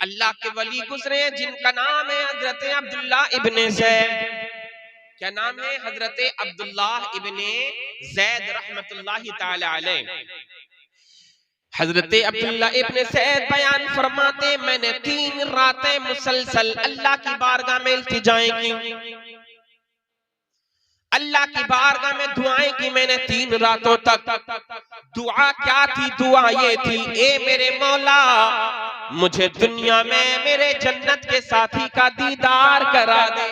अल्लाह के वली गुजरे जिनका नाम है हजरत अब्दुल्ला इब्ने ज़ैद। क्या नाम है? हजरत अब्दुल्ला इब्ने ज़ैद रहमतुल्लाहि ताला अलैह। हजरत अब्दुल्ला इब्ने ज़ैद बयान फरमाते, मैंने 3 रातें मुसलसल अल्लाह की बारगाह में इल्तिजाएं की, अल्लाह की बारगाह में दुआएं की मैंने 3 रातों तक। दुआ क्या थी? दुआ ये थी, ए मेरे मौला मुझे दुनिया में मेरे जन्नत के साथी का दीदार करा दे।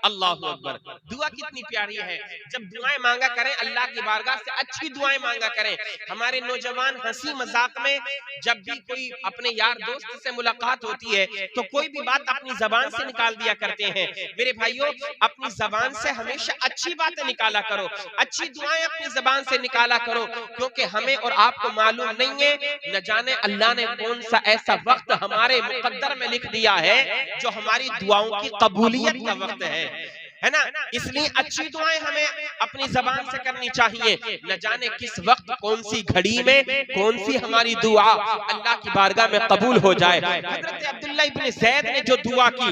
अल्लाहु अकबर। दुआ कितनी प्यारी है। जब दुआएं मांगा करें अल्लाह की बारगाह से, अच्छी दुआएं मांगा करें। हमारे नौजवान हंसी मजाक में जब भी कोई अपने यार दोस्त से मुलाकात होती है तो कोई भी बात अपनी जबान से निकाल दिया करते हैं। मेरे भाइयों, अपनी जबान से हमेशा अच्छी बातें निकाला करो, अच्छी दुआएं अपनी जबान से निकाला करो, क्योंकि हमें और आपको मालूम नहीं है न जाने अल्लाह ने कौन सा ऐसा वक्त हमारे मुकद्दर में लिख दिया है जो हमारी दुआओं की कबूलियत का वक्त है ना। इसलिए अच्छी दुआएं हमें अपनी जबान से करनी चाहिए। न जाने किस वक्त कौन सी घड़ी में कौन सी हमारी दुआ अल्लाह की बारगाह में कबूल हो जाए। हजरत अब्दुल्ला इब्ने ज़ैद ने जो दुआ की,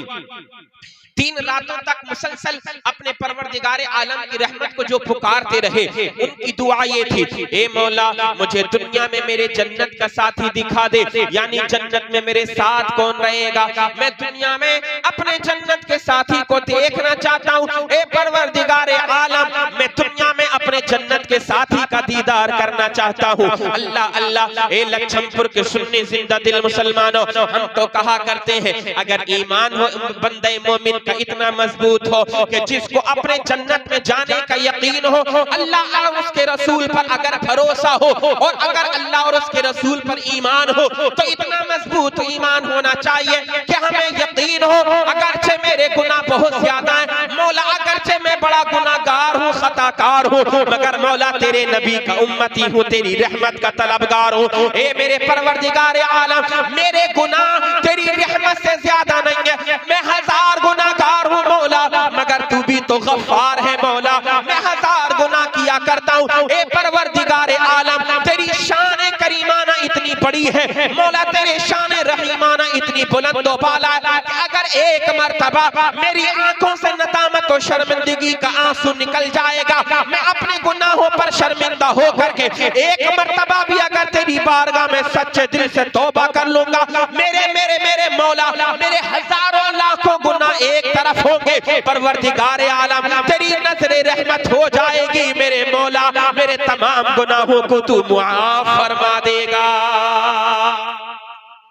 3 रातों तक मुसलसल अपने परवरदिगार आलम की रहमत को जो पुकारते रहे, उनकी दुआ ये थी, ए मौला मुझे दुनिया में मेरे जन्नत का साथी दिखा दे, यानी जन्नत में मेरे साथ कौन रहेगा। मैं दुनिया में अपने जन्नत के साथी को देखना चाहता हूँ। ए परवरदिगार आलम, मैं दुनिया में अपने जन्नत के साथी का दीदार करना चाहता हूँ। अल्लाह अल्लाह। ए लखनपुर के सुन्नी जिंदा दिल मुसलमानों, हम तो कहा करते हैं अगर ईमान हो बंदे मोमिन का इतना मजबूत हो कि जिसको अपने जन्नत में जाने का यकीन हो, अल्लाह और उसके रसूल पर अगर भरोसा हो और अगर अल्लाह और उसके रसूल पर ईमान हो, तो इतना मजबूत ईमान होना चाहिए कि हमें यकीन हो अगरचे मेरे गुनाह बहुत ज्यादा है मौला, अगरचे मैं बड़ा गुनाहगार हूँ, खताकार हूँ, मगर मौला तेरे नबी का उम्मती हूँ, तेरी रहमत का तलबगार हूँ। ए मेरे परवरदिगार आलम, मेरे गुनाह तेरी रहमत से ज्यादा नहीं है, मैं 1000 गुनाहगार हूँ मौला, मगर तू भी तो गफ्फार है मौला, मैं 1000 गुनाह किया करता हूँ। ए परवरदिगार आलम, तेरी शान करीमाना इतनी बड़ी है मौला, तेरे शान रहीमाना इतनी बुलंद व बाला है कि अगर एक मर्तबा मेरी आंखों से नदामत और शर्मिंदगी का आंसू निकल जाएगा, मैं अपने गुनाहों पर शर्मिंदा हो करके एक मर्तबा भी अगर तेरी बारगाह में सच्चे दिल से तौबा कर लूंगा, मेरे मेरे मेरे मौला, मेरे हजारों लाखों गुनाह एक तरफ होंगे, परवरदिगार आलम तेरी नजरे रहमत हो जाएगी मेरे मौला, मेरे तमाम गुनाहों को तू मुआफ फरमा देगा।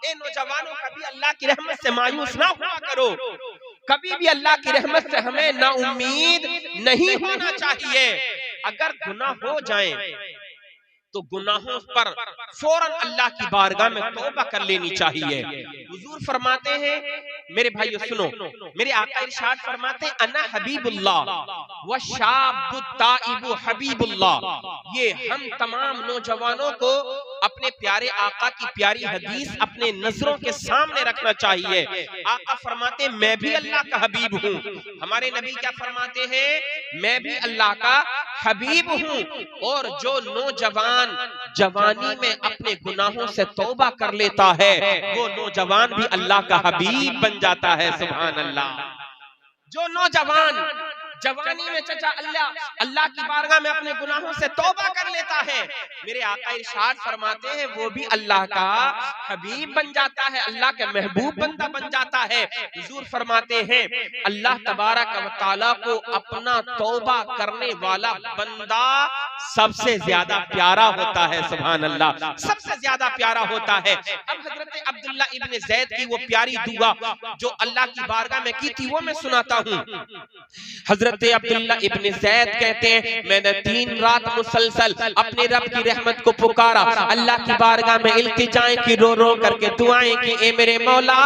ए नौजवानों, कभी अल्लाह की रहमत से मायूस ना हुआ करो, कभी भी अल्लाह की रहमत से हमें ना उम्मीद नहीं होना चाहिए। अगर गुनाह हो जाए तो गुनाहों पर फौरन अल्लाह की बारगाह में तौबा कर लेनी चाहिए। हुजूर फरमाते हैं, मेरे भाइयों सुनो, मेरे आका इरशाद फरमाते हैं, अना हबीबुल्लाह व शाबुत ताइबु हबीबुल्लाह। ये हम तमाम नौजवानों को अपने प्यारे आका की प्यारी हदीस अपने नजरों के सामने रखना चाहिए। आका फरमाते हैं, मैं भी अल्लाह का हबीब हूँ। हमारे नबी क्या फरमाते हैं? मैं भी अल्लाह का हबीब हूँ। और जो नौजवान जवानी में अपने गुनाहों से तौबा कर लेता है, वो नौजवान भी अल्लाह का हबीब बन जाता है। सुभान अल्लाह। जो नौजवान जवानी में चचा अल्लाह की बारगाह में अपने गुनाहों से तौबा कर लेता है, मेरे आका इरशाद फरमाते हैं वो भी अल्लाह का हबीब बन जाता है, अल्लाह के महबूब बंदा बन जाता है। हुजूर फरमाते हैं, अल्लाह तबारक व तआला को अपना तौबा करने वाला बंदा सबसे ज्यादा प्यारा होता है। सुभान अल्लाह, सबसे ज्यादा प्यारा होता है। अब हजरत अब्दुल्ला इब्ने ज़ैद की वो प्यारी दुआ जो अल्लाह की बारगाह में की थी, वो मैं सुनाता हूँ। हजरत अब्दुल्ला इब्ने ज़ैद कहते हैं, मैंने 3 रात मुसलसल अपने रब की रहमत को पुकारा, अल्लाह की बारगाह में इल्तिजाएं की, रो रो करके दुआएं की, ए मेरे मौला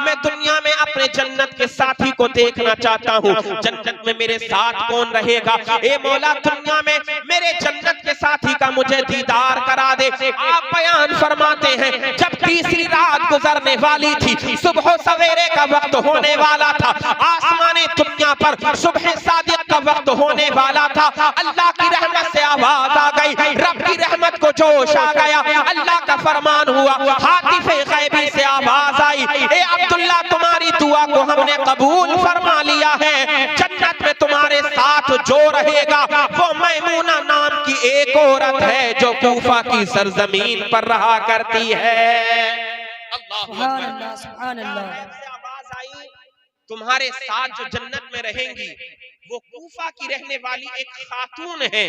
मैं दुनिया में अपने जन्नत के साथी को देखना चाहता हूँ, जन्नत में मेरे साथ कौन रहेगा। ए मौला दुनिया में मेरे जन्नत के साथी का मुझे दीदार करा दे। आप बयान फरमाते हैं, जब तीसरी रात गुजरने वाली थी, सुबह सवेरे का वक्त होने वाला था, आसमाने दुनिया पर सुबह सुबह सादिक का वक्त होने वाला था, अल्लाह की रहमत से आवाज आ गई, रब की रहमत को जोश आ गया, अल्लाह का फरमान हुआ, हातिफे गैबी से आवाज आई, ए अब्दुल्ला तुम्हारी दुआ को हमने कबूल फरमा लिया है, जन्नत में तुम्हारे साथ जो रहेगा वो मैमूना नाम की एक औरत है जो कूफा की सरजमीन पर रहा करती है। सुभान अल्लाह, सुभान अल्लाह। आवाज आई, तुम्हारे साथ जो जन्नत में रहेंगी वो कूफा की रहने वाली एक खातून है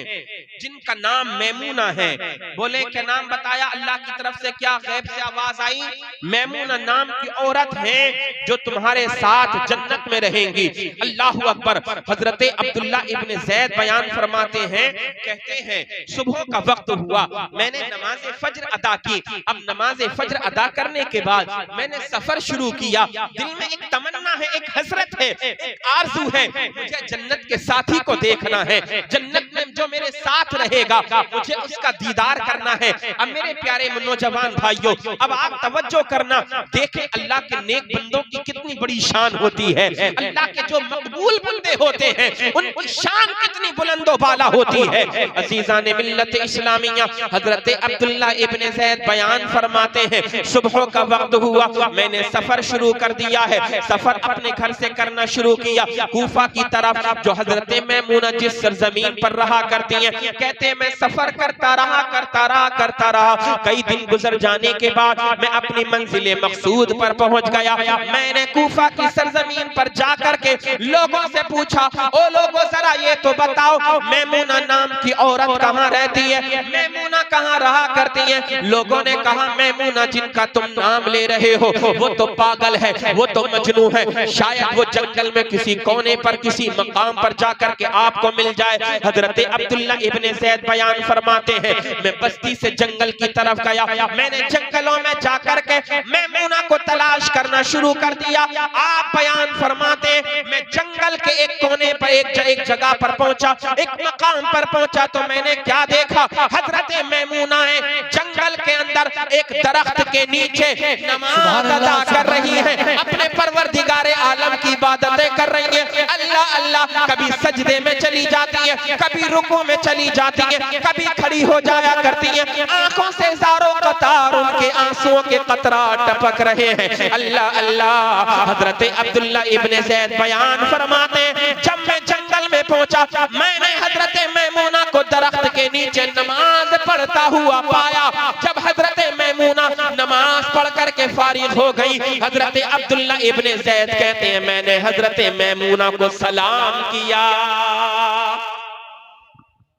जिनका नाम मैमूना है। बोले क्या नाम बताया? अल्लाह की तरफ से क्या गैब से आवाज आई? मैमूना नाम की औरत है जो तुम्हारे साथ जन्नत में रहेंगी। अल्लाह अकबर। हजरत अब्दुल्ला इब्न ज़ैद बयान फरमाते हैं, कहते हैं सुबह का वक्त हुआ, मैंने नमाज फज्र अदा की। अब नमाज फज्र अदा करने के बाद मैंने सफर शुरू किया। दिल में एक तमन्ना है, एक हसरत है, एक आरज़ू है, मुझे जन्नत के साथी को देखना है, जन्नत में जो मेरे साथ रहेगा मुझे उसका दीदार करना है। अब मेरे प्यारे नौजवान भाइयों, अब आप तवज्जो करना, देखें अल्लाह के नेक बंदों की कितनी बड़ी शान होती है। अल्लाह के जो मकबूल बंदे होते हैं उनकी शान कितनी बुलंदो बाला होती है। अज़ीज़ान मिल्लत इस्लामिया, हजरत अब्दुल्ला इब्न ज़ैद बयान फरमाते हैं, सुबह का वक्त हुआ, मैंने सफर शुरू कर दिया है। सफर अपने घर से करना शुरू किया कूफा की तरफ, जो हजरत मैमूना जिस सरजमीन पर रहा करती हैं। कहते हैं मैं सफर करता रहा, कई दिन गुजर जाने के बाद मैं अपनी मंजिल मकसूद पर पहुंच गया। मैंने कूफा की सरजमीन पर जाकर के लोगों से पूछा, ओ लोगों जरा ये तो बताओ मैमूना नाम की औरत कहाँ रहती है, मैमूना कहाँ रहा करती है? लोगों ने कहा मैमूना जिनका तुम नाम ले रहे हो वो तो पागल है, वो तो मजनू है, शायद वो जंगल में किसी कोने पर किसी मकाम पर जाकर के आपको मिल जाए। हजरत अब्दुल्ला इब्न ज़ैद बयान फरमाते हैं, मैं बस्ती से जंगल की तरफ गया, मैंने जंगलों में जाकर के मैमूना को तलाश करना शुरू कर दिया। आप बयान फरमाते, मैं जंगल के एक कोने पर एक जगह पर पहुंचा, एक मकाम पर पहुंचा तो मैंने क्या देखा? हजरत मैमूना है जंगल के अंदर एक दरख्त के नीचे नमाज अदा कर रही है, अपने परवरदिगारे आलम की इबादतें कर रही है। अल्लाह अल्लाह, कभी सजदे में चली जाती है, कभी रुकू में चली जाती है, कभी खड़ी हो जाया करती है, आंखों से ज़ारों कतार उनके आंसुओं के कतरा टपक रहे हैं। अल्लाह अल्लाह। हजरत अब्दुल्ला इब्न ज़ैद बयान फरमाते, जब मैं जंगल में पहुंचा मैंने हजरत मैमूना को दरख्त के नीचे नमाज पढ़ता हुआ पाया। जब हजरत मैमूना नमाज पढ़ करके फारिग हो गई, हजरत अब्दुल्ला इब्न ज़ैद कहते हैं मैंने हजरत मैमूना को सलाम किया।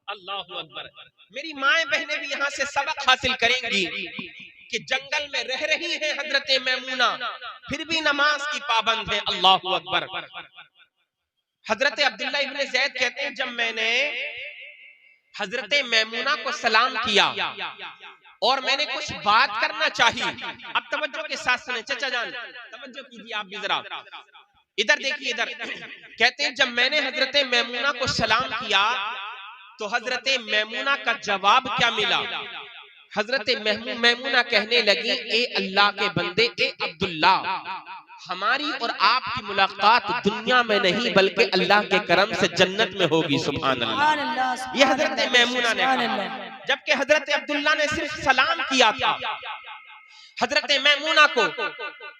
अल्लाहु अकबर। मेरी माएं बहनें भी यहाँ से सबक हासिल करेंगी कि जंगल में रह रही है हजरत मैमूना, फिर भी नमाज की पाबंद है। अल्लाहु अकबर। हजरत अब्दुल्ला इब्न ज़ैद कहते हैं जब मैंने हजरत मैमूना को सलाम किया और मैंने कुछ बात करना चाहिए, अब तवज्जो के साथ सुने चचा जान, तवज्जो कीजिए आप भी जरा, इधर देखिए इधर। कहते हैं जब मैंने हजरत मैमूना को सलाम किया तो हजरत मैमूना का जवाब क्या मिला? हजरत मैमूना कहने लगी, ए अल्लाह के बंदे, ए अब्दुल्ला, हमारी और आपकी मुलाकात दुनिया में नहीं बल्कि अल्लाह के करम से जन्नत में होगी। सुभान अल्लाह। ये हजरत मैमूना ने कहा, जबकि हजरत अब्दुल्ला ने सिर्फ सलाम किया था। हजरत मैमूना को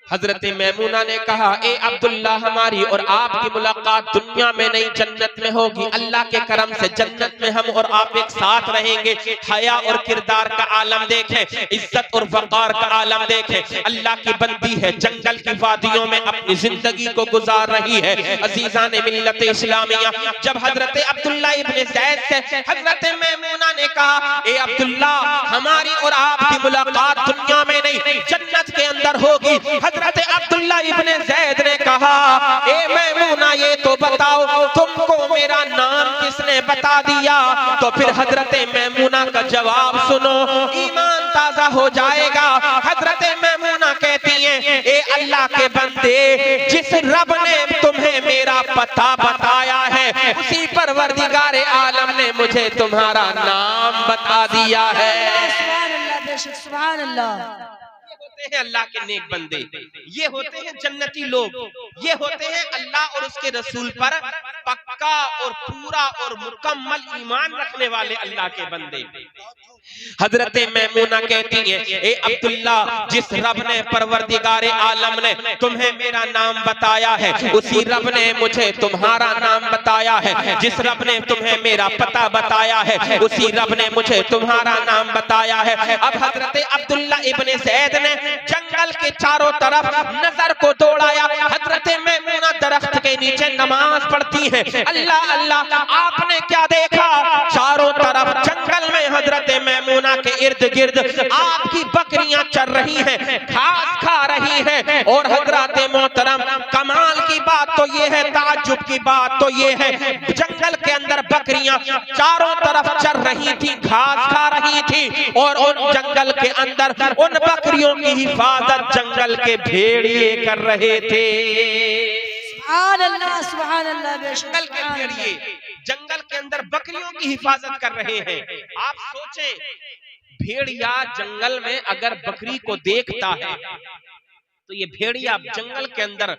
हजरत मैमूना ने कहा, ए अब्दुल्ला, हमारी और आपकी मुलाकात दुनिया में नहीं जन्नत में होगी, अल्लाह के करम से जन्नत में हम और आप एक साथ रहेंगे। हया और किरदार का आलम देखें, इज्जत और वक़ार का आलम देखें। अल्लाह की बंदी है, जंगल की वादियों में अपनी जिंदगी को गुजार रही है। अज़ीज़ान मिल्लत इस्लामिया, जब हजरत अब्दुल्ला इब्न ज़ैद से हजरत मैमूना ने कहा, ए अब्दुल्ला, हमारी और आपकी मुलाकात दुनिया में नहीं जन्नत के अंदर होगी। हजरत अब्दुल्ला इब्न ज़ैद ने कहा, ए मैमूना, ये तो बताओ तुमको मेरा नाम किसने बता दिया? तो फिर हजरत मैमूना का जवाब सुनो, ईमान ताजा हो जाएगा। हजरत मैमूना कहती हैं, ए अल्लाह के बंदे, जिस रब ने तुम्हें मेरा पता बताया है उसी परवरदिगारे आलम ने मुझे तुम्हारा नाम बता दिया है। सुभान अल्लाह। हैं अल्लाह के नेक बंदे, ये होते हैं जन्नती लोग, ये होते हैं अल्लाह और उसके रसूल पर पक्का पक्का और पूरा और मुकम्मल ईमान रखने वाले अल्लाह के बंदे। हजरत मैमूना कहती है, ए अब्दुल्ला, जिस रब ने परवरदिगारे आलम ने तुम्हें मेरा नाम बताया है, उसी रब ने मुझे तुम्हारा नाम बताया है। जिस रब ने तुम्हें मेरा पता बताया है, उसी रब ने मुझे तुम्हारा नाम बताया है। अब हजरत अब्दुल्ला इब्ने ज़ैद ने जंगल के चारों तरफ नजर को दौड़ाया। हजरत मैमूना दरख्त के नीचे नमाज पढ़ती है। अल्लाह अल्लाह, आपने क्या देखा? चारों तरफ जंगल में हजरत मैमूना के इर्द गिर्द आपकी बकरियां चर रही हैं, घास खा रही हैं। और हजरत मोहतरम, कमाल की बात तो ये है, ताज्जुब की बात तो ये है, जंगल के अंदर बकरियां चारों तरफ चर रही थी, घास खा रही थी। और उन जंगल के अंदर उन बकरियों की हिफाजत जंगल के भेड़िए कर रहे थे। सुभान अल्लाह, सुभान अल्लाह। जंगल के भेड़िए जंगल के अंदर बकरियों की हिफाजत कर रहे हैं। आप सोचें, भेड़िया जंगल में अगर बकरी को देखता है तो ये भेड़िया जंगल के अंदर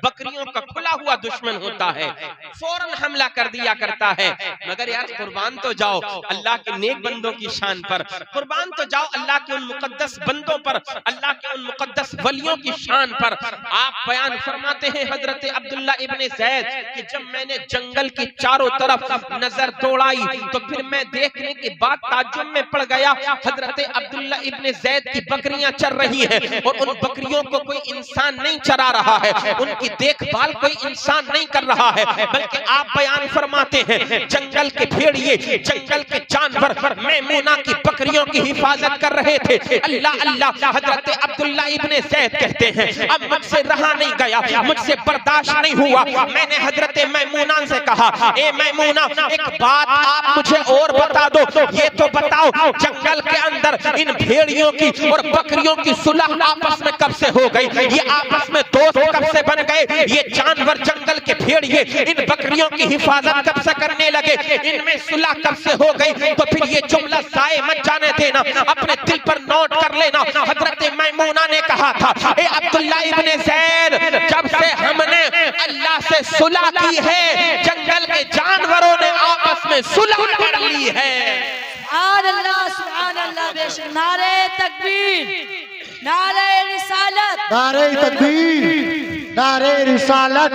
बकरियों का खुला हुआ दुश्मन होता है, फौरन हमला कर दिया करता है। मगर यार, कुर्बान तो जाओ अल्लाह के नेक बंदों की शान पर, कुर्बान तो जाओ अल्लाह के उन मुकद्दस बंदों पर, अल्लाह के उन मुकद्दस वलियों की शान पर। आप बयान फरमाते हैं हजरत अब्दुल्ला इब्ने ज़ैद कि जब मैंने जंगल की चारों तरफ नजर दौड़ाई तो फिर मैं देखने के बाद ताज्जुब में पड़ गया। हजरत अब्दुल्ला इब्ने ज़ैद की बकरियां चर रही हैं और उन बकरियों को कोई इंसान नहीं चरा रहा है, उनकी देखभाल कोई इंसान नहीं कर रहा है, बल्कि आप बयान फरमाते हैं जंगल के भेड़िए, जंगल के जानवर मैमूना की बकरियों की हिफाजत कर रहे थे। अल्लाह अल्लाह। हजरत अब्दुल्ला इब्ने ज़ैद कहते हैं, अब मुझसे रहा नहीं गया, मुझसे बर्दाश्त नहीं हुआ। मैंने हजरत मैमूना से कहा, ए मैमूना, एक बात आप मुझे और बता दो, ये तो बताओ जंगल के अंदर इन भेड़ियों की और बकरियों की सुलह आपस में कब से हो गई? ये आपस में दोस्त कब से बन गए? ये जानवर जंगल के भेड़िए इन बकरियों की हिफाजत कब से करने लगे? इनमें सुलह कब से हो गई? तो फिर ये जुमला जाए मत जाने देना, अपने दिल पर नोट कर लेना। हजरत मैमूना ने कहा था, ए अब्दुल्ला इब्ने ज़ैद, जब से हमने अल्लाह से सुलह की है, जंगल के जानवरों ने आपस में सुलह कर ली है। सुभान अल्लाह, सुभान अल्लाह। बेशक नारे तकबीर, नारे रिसालत, नारे तकबीर, नारे रिसालत,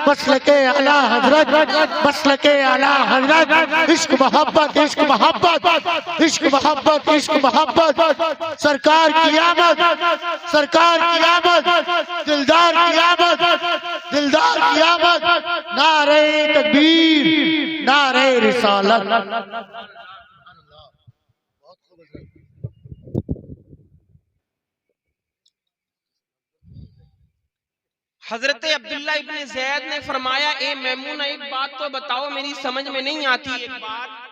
मसलके आला हजरत, मसलके आला हजरत। इश्क मोहब्बत, इश्क मोहब्बत, इश्क मोहब्बत, इश्क मोहब्बत। सरकार की आमद, सरकार की आमद, दिलदार की आमद, दिलदार की आमद। नारे तकबीर, नारे रिसालत। हजरत अब्दुल्ला इब्ने ज़ैद ने फरमाया, ए मैमूना, एक बात तो बताओ, मेरी समझ में नहीं आती एक बात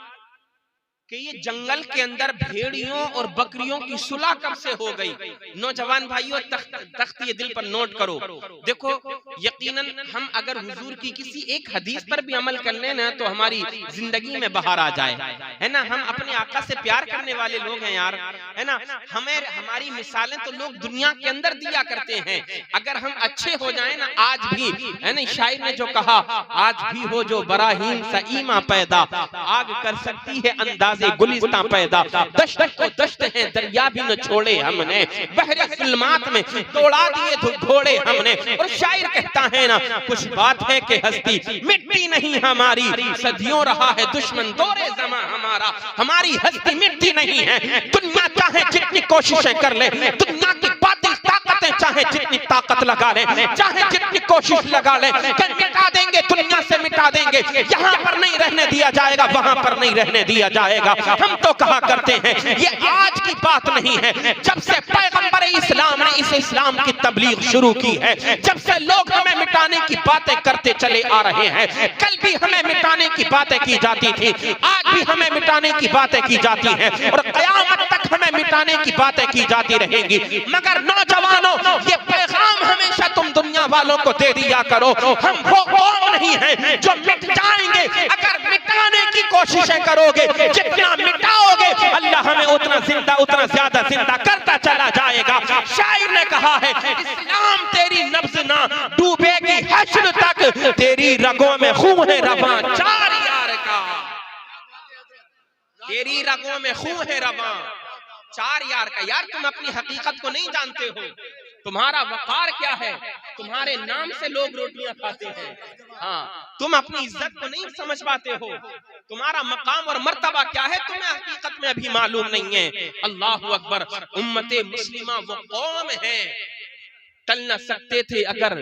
कि ये जंगल के अंदर भेड़ियों और बकरियों की सुलह कब से हो गई? नौजवान भाइयों, तख्त ये दिल पर नोट करो। देखो, यकीनन हम अगर हुजूर की किसी एक हदीस पर भी अमल कर लें ना तो हमारी जिंदगी में बहार आ जाए, है ना। हम अपने आका से प्यार करने वाले लोग हैं यार, है ना। हमें हमारी मिसालें तो लोग दुनिया के अंदर दिया करते हैं। अगर हम अच्छे हो जाए ना आज भी, है ना, शायर ने जो कहा, आज भी हो जो बराहीम सा ईमा पैदा, आग कर सकती है अंदाज गुलिस्तां पैदा, दश्त तो दश्त है दरिया भी न छोड़े हमने, बहरे जुल्मात में दौड़ा दिए घोड़े हमने। और शायर कहता है ना, कुछ बात है कि हस्ती मिट्टी नहीं हमारी, सदियों रहा है दुश्मन दौरे ज़मां हमारा, हमारी हस्ती मिट्टी नहीं है। दुनिया चाहे जितनी कोशिशें कर ले, दुनिया की बातिल ताकतें चाहे जितनी ताकत लगा ले, चाहे जितनी कोशिश लगा ले, मिटा देंगे, दुनिया से मिटा देंगे। यहाँ पर नहीं रहने दिया जाएगा, वहां पर नहीं रहने दिया जाएगा। हम तो कहा करते हैं, ये आज की बात नहीं है, जब से पैगंबर इस्लाम ने इस इस्लाम की तबलीग शुरू की है, जब से लोग हमें मिटाने की बातें करते चले आ रहे हैं। कल भी हमें मिटाने की बातें की जाती थी, आज भी हमें मिटाने की बातें की जाती हैं और क़यामत तक हमें मिटाने की बातें की जाती रहेंगी। मगर नौजवानों, ये पैगाम हमेशा तुम दुनिया वालों को दे दिया करो, हम वो कौम नहीं है जो मिट जाएंगे। अगर मिटाने की कोशिशें करोगे, जितना मिटाओगे, अल्लाह हमें उतना ज्यादा जिंदा करता चला जाएगा। शायर ने कहा है, इस्लाम तेरी नब्ज ना डूबेगी हश्र तक, तेरी रगों में खून है रवां 4 यार का, तेरी रगों में खून है रवां 4 यार का। यार तुम अपनी हकीकत को नहीं जानते हो, तुम्हारा वकार क्या है, तुम्हारे नाम से लोग रोटियां खाते हैं। हाँ, तुम अपनी इज्जत को नहीं समझ पाते हो, तुम्हारा मकाम और मर्तबा क्या है तुम्हें हकीकत में अभी मालूम नहीं है। अल्लाह अकबर। उम्मते मुस्लिमा वो कौम है, टल न सकते थे अगर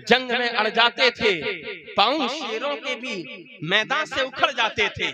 जंग में अड़ जाते थे, पांव शेरों के भी मैदान से उखड़ जाते थे,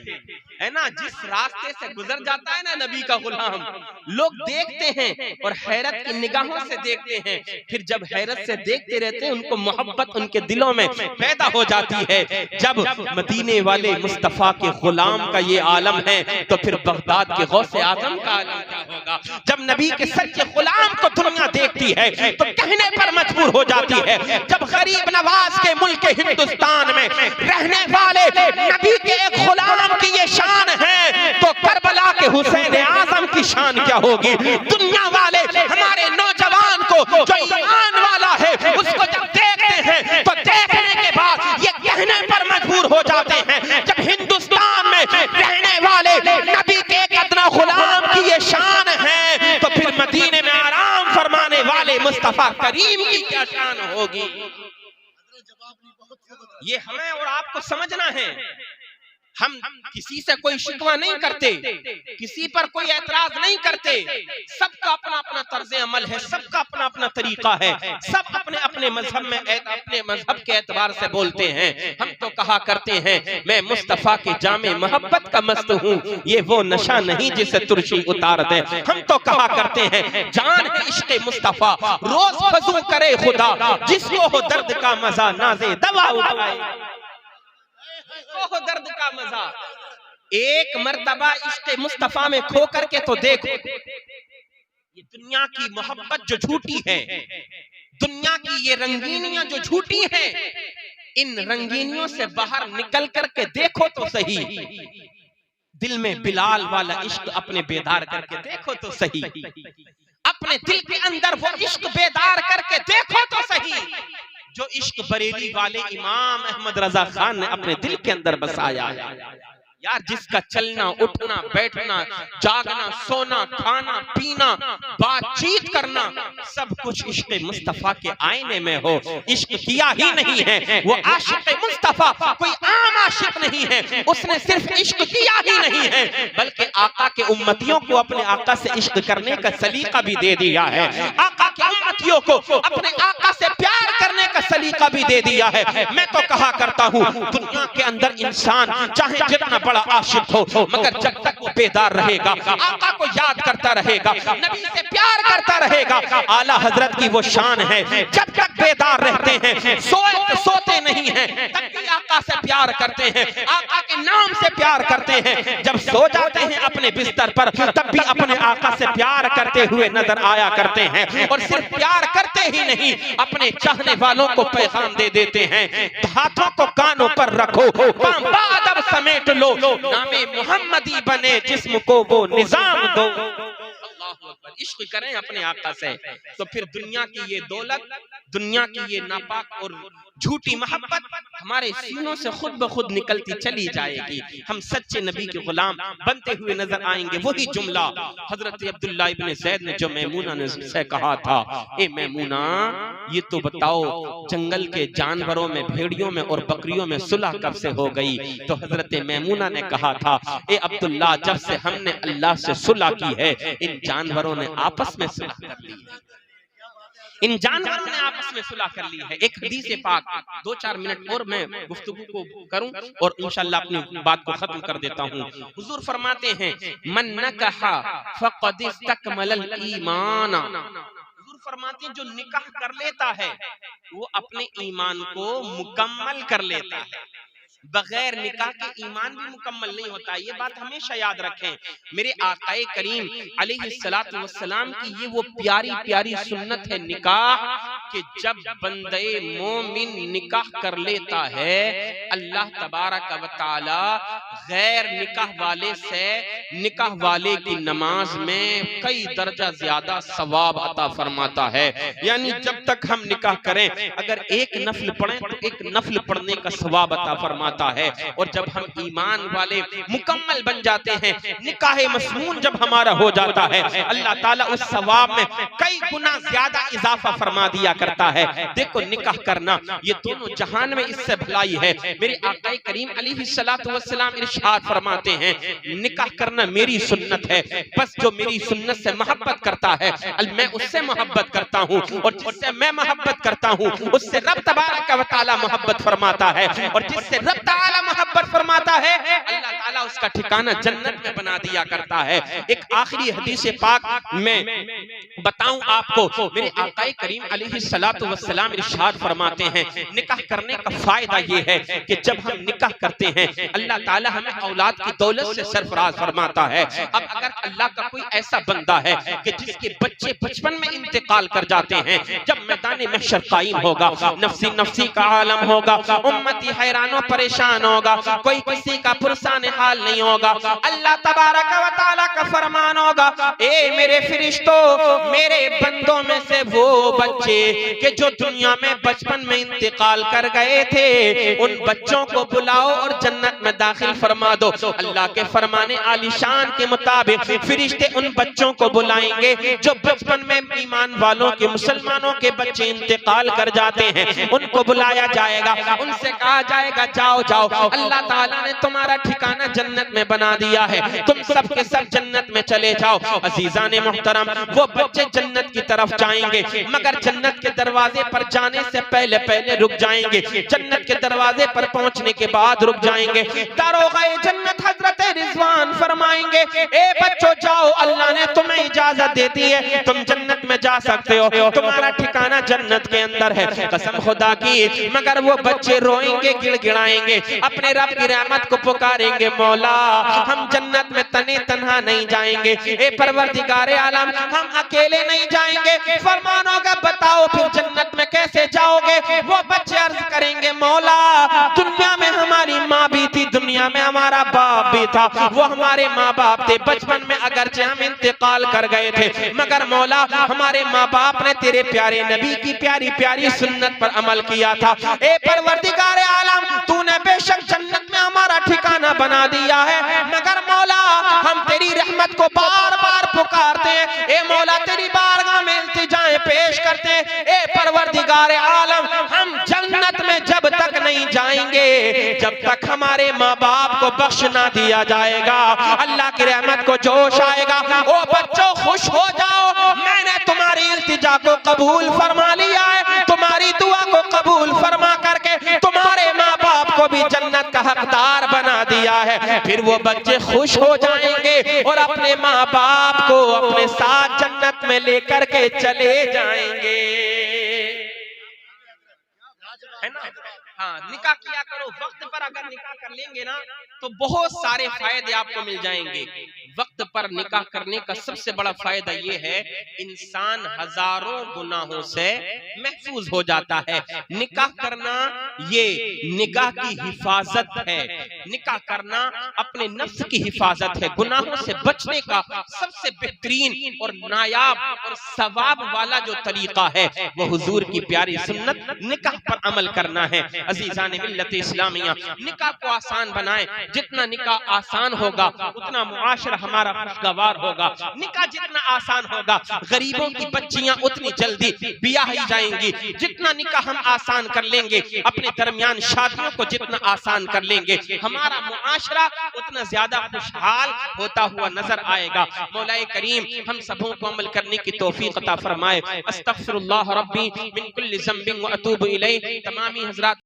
है ना। जिस रास्ते से गुजर जाता है ना नबी का गुलाम, लोग देखते हैं और हैरत की निगाहों से देखते हैं, फिर जब हैरत से देखते रहते हैं उनको मोहब्बत उनके दिलों में पैदा हो जाती है। जब मदीने वाले मुस्तफा के गुलाम का ये आलम है तो फिर बगदाद के गौसे आजम का आलम क्या होगा। जब नबी के सच्चे गुलाम को दुनिया देखती है तो कहने पर मजबूर हो जाती है। जब गरीब नवाज के मुल्क हिंदुस्तान में रहने वाले नबी के एक गुलाम की ये शान है तो करबला के हुसैन आजम की शान क्या होगी। दुनिया वाले हमारे नौजवान को जो ईमान वाला है उसको जब देखते हैं तो देखने के बाद ये कहने पर मजबूर हो जाते हैं, जब हिंदुस्तान में रहने वाले नबी के एक अदना गुलाम की ये शान है तो फिर मदीने में आराम फरमाने वाले मुस्तफा करीम की क्या शान होगी। ये हमें और आपको समझना है। हम किसी से कोई शिकवा नहीं करते, किसी पर कोई एतराज नहीं करते, सबका अपना अपना तर्ज अमल है, सबका अपना अपना तरीका है, सब अपने अपने मजहब में अपने मजहब के एतबार से बोलते हैं। हम तो कहा करते हैं मैं मुस्तफा के जामे मोहब्बत का मस्त हूँ, ये वो नशा नहीं जिसे तुर्शी उतार दे। हम तो कहा करते हैं जान है इश्क़ मुस्तफा रोज फजू करे खुदा, जिसको हो दर्द का मजा नाज़े दवा उठाए, हो दर्द का मजा। एक मर्तबा इश्क़ मुस्तफा में खो करके तो देखो, ये दुनिया की मोहब्बत जो झूठी है, दुनिया की ये रंगीनियां जो झूठी हैं, इन रंगीनियों से बाहर निकल करके देखो तो सही। दिल में बिलाल वाला इश्क अपने बेदार करके देखो तो सही, अपने दिल के अंदर वो इश्क बेदार करके देखो तो सही जो इश्क बरेली वाले इमाम अहमद रजा खान ने अपने दिल के अंदर बसाया है। यार जिसका चलना उठना बैठना जागना सोना खाना पीना बातचीत करना सब कुछ इश्क मुस्तफा के आईने में हो, इश्क किया ही नहीं है वो आशिक मुस्तफा कोई आम आशिक नहीं है, उसने सिर्फ इश्क किया ही नहीं है बल्कि आका के उम्मतियों को अपने आका से इश्क करने का सलीका भी दे दिया है, आका के उम्मतियों को अपने आका से प्यार करने का सलीका भी दे दिया है। मैं तो कहा करता हूँ दुनिया के अंदर इंसान चाहे जितना बड़ा आशिक हो मगर जब तक वो बेदार रहेगा, आका को याद करता रहेगा, नबी से प्यार करता रहेगा, आला हजरत की वो शान है जब तक बेदार रहते हैं सोते नहीं हैं तब भी आका से प्यार करते हैं, आका के नाम से प्यार करते हैं, जब सो जाते हैं अपने बिस्तर पर तब भी अपने आका से प्यार करते हुए नजर आया करते हैं। और सिर्फ प्यार करते ही नहीं अपने चाहने वालों को पैगाम दे देते हैं, हाथों को कानों पर रखो बादब समेट लो, नामे मोहम्मदी बने जिस्म को वो निजाम दो। इश्क करें अपने आका से तो फिर दुनिया की ये दौलत, दुनिया की ये नापाक और झूठी मोहब्बत हमारे सीनों से खुद ब खुद निकलती चली जाएगी। हम सच्चे नबी के गुलाम बनते हुए नजर आएंगे। वही जुमला हजरत अब्दुल्ला इब्ने ज़ैद ने जो मैमूना ने से कहा था, ए मैमूना ये तो बताओ जंगल के जानवरों में भेड़ियों में और बकरियों में सुलह कब से हो गई। तो हजरत मैमूना ने कहा था, ए अब्दुल्ला जब से हमने अल्लाह से सुलह की है इन जानवरों ने आपस में सुलह कर ली है, इन जानवरों ने आपस में सुलह कर ली है। एक हदीस पाक 2-4 मिनट और मैं गुफ्तगू को करूं और इंशाअल्लाह अपनी बात को खत्म कर देता हूं। हुजूर फरमाते हैं मन नकहा फक़द इस्तकमलल ईमान, हुजूर फरमाते हैं जो निकाह कर लेता है वो अपने ईमान को मुकम्मल कर लेता है। बगैर निकाह के ईमान भी मुकम्मल नहीं होता, ये बात हमेशा याद रखें। मेरे आकाए करीम अलैहिस्सलातु वस्सलाम की ये वो प्यारी प्यारी सुन्नत है निकाह कि जब बंदे मोमिन निकाह कर लेता है, अल्लाह तबारक व तआला गैर निकाह वाले से निकाह वाले की नमाज में कई दर्जा ज्यादा सवाब अता फरमाता है। यानी जब तक हम निकाह करें, अगर एक नफल पढ़ें तो एक नफल पढ़ने का सवाब अता फरमाता है। और जब हम ईमान वाले मुकम्मल बन जाते हैं, निकाह मसनून जब हमारा हो जाता है, अल्लाह ताला उस सवाब में कई गुना ज्यादा इजाफा फरमा दिया करता है। देखो निकाह करना ये दोनों जहान में इससे भलाई है। मेरे आका करीम अलैहिस्सलातु वस्सलाम इरशाद फरमाते हैं, निकाह करना मेरी सुन्नत है, बस जो मेरी सुन्नत से मोहब्बत करता है मैं उससे मोहब्बत करता हूँ, और जिससे मैं मोहब्बत करता हूँ उससे रब तबारक व तआला मोहब्बत फरमाता है, और जिससे रब तआला मोहब्बत फरमाता है अल्लाह ताला उसका ठिकाना जन्नत में बना दिया करता है। एक आखिरी हदीस पाक में बताऊं आपको, मेरे आका करीम अलैहिस्सलातु वस्सलाम इरशाद फरमाते हैं, निकाह करने का फायदा ये है कि जब हम निकाह करते हैं अल्लाह ताला हमें औलाद की दौलत से सरफराज फरमाता है। अब अगर अल्लाह का कोई ऐसा बंदा है कि जिसके बच्चे बचपन में इंतकाल कर जाते हैं, जब मैदान महशर कायम होगा, नफ्सी नफ्सी का आलम होगा, उम्मती हैरानो परेशान होगा, कोई किसी का पुरसान हाल नहीं होगा, अल्लाह तबारक व तआला का फरमान होगा, ए मेरे फरिश्तों, मेरे बंदों में से वो बच्चे कि जो दुनिया में बचपन में इंतकाल कर गए थे, उन बच्चों को बुलाओ और जन्नत में दाखिल फरमा दो। अल्लाह के फरमाने आलिशान के मुताबिक फरिश्ते उन बच्चों को बुलाएंगे जो बचपन में ईमान वालों के, मुसलमानों के बच्चे इंतकाल कर जाते हैं, उनको बुलाया जाएगा, उनसे कहा जाएगा जाओ जाओ, अल्लाह ताला ने तुम्हारा ठिकाना जन्नत में बना दिया है, तुम सब के सब जन्नत में चले जाओ। अजीजान मोहतरम, वो बच्चे जन्नत की तरफ जाएंगे, मगर जन्नत के दरवाजे पर जाने से पहले पहले रुक जाएंगे, जन्नत के दरवाजे पर पहुंचने के बाद रुक जाएंगे। दारोगाए जन्नत हजरत रिजवान फरमाएंगे, ए बच्चों जाओ, अल्लाह ने तुम्हें इजाजत दे दी है, तुम जन्नत में जा सकते हो, तुम्हारा ठिकाना जन्नत के अंदर है। कसम खुदा की, मगर वो बच्चे रोएंगे, गिड़गिड़ाएंगे, अपने रब की रहमत को पुकारेंगे, मौला हम जन्नत में तने तन्हा नहीं जाएंगे, ए परवरदिगारे आलम हम अकेले नहीं जाएंगे। फरमान होगा बताओ फिर जन्नत में कैसे जाओगे? वो बच्चे अर्ज करेंगे, मौला दुनिया में हमारी माँ भी थी, दुनिया में हमारा बाप भी था, वो हमारे माँ बाप थे, बचपन में अगरचे हम इंतकाल कर गए थे, मगर मौला हमारे माँ बाप ने तेरे प्यारे नबी की प्यारी प्यारी सुन्नत पर अमल किया था। ए परवरदिगारे आलम तूने बेशक जन्नत में हमारा ठिकाना बना दिया है, मगर मौला हम तेरी रहमत को बार बार पुकारते हैं, ए मौला तेरी बारगाह में इल्तिजाएं पेश करते हैं, ए परवरदिगारे आलम हम जन्नत में जब तक नहीं जाएंगे जब तक हमारे माँ बाप को बख्श ना दिया जाएगा, अल्लाह की रहमत को जोश आएगा। ओ बच्चों खुश हो जाओ, मैंने तुम्हारी इल्तिजा को कबूल फरमा लिया है, तुम्हारी दुआ को कबूल फरमा करके तुम्हारे माँ बाप को भी जन्नत का हकदार बना दिया है। फिर वो बच्चे खुश हो जाएंगे और अपने माँ बाप को अपने साथ जन्नत में लेकर के चले जाएंगे, है ना? हाँ, निकाह किया करो वक्त पर, अगर निकाह कर लेंगे ना तो बहुत सारे फायदे आपको मिल जाएंगे। वक्त पर निकाह करने का सबसे बड़ा फायदा ये है, इंसान हजारों गुनाहों से महफूज हो जाता है। निकाह करना ये निगाह की हिफाजत है, निकाह करना अपने नफ्स की हिफाजत है, गुनाहों से बचने का सबसे बेहतरीन और नायाब और सवाब वाला जो तरीका है वो हुजूर की प्यारी सुन्नत निकाह पर अमल करना है। अजीजान मिल्लत इस्लामिया, निकाह को आसान बनाएं, जितना निकाह आसान होगा उतना मुआशरा हमारा खुशगवार होगा। निकाह जितना आसान होगा गरीबों की बच्चियां उतनी जल्दी ब्याही जाएंगी, जितना निकाह हम आसान कर लेंगे, अपने दरमियान शादियों को जितना आसान कर लेंगे, हमारा मुआशरा उतना ज्यादा खुशहाल होता हुआ नजर आएगा। मौलाए करीम हम सबों को अमल करने की तौफीक अता फरमाए। अस्तगफिरुल्लाह रब्बी मिन कुल्लि ज़ंबिन व अतूबु इलैह। तमामी हज़रात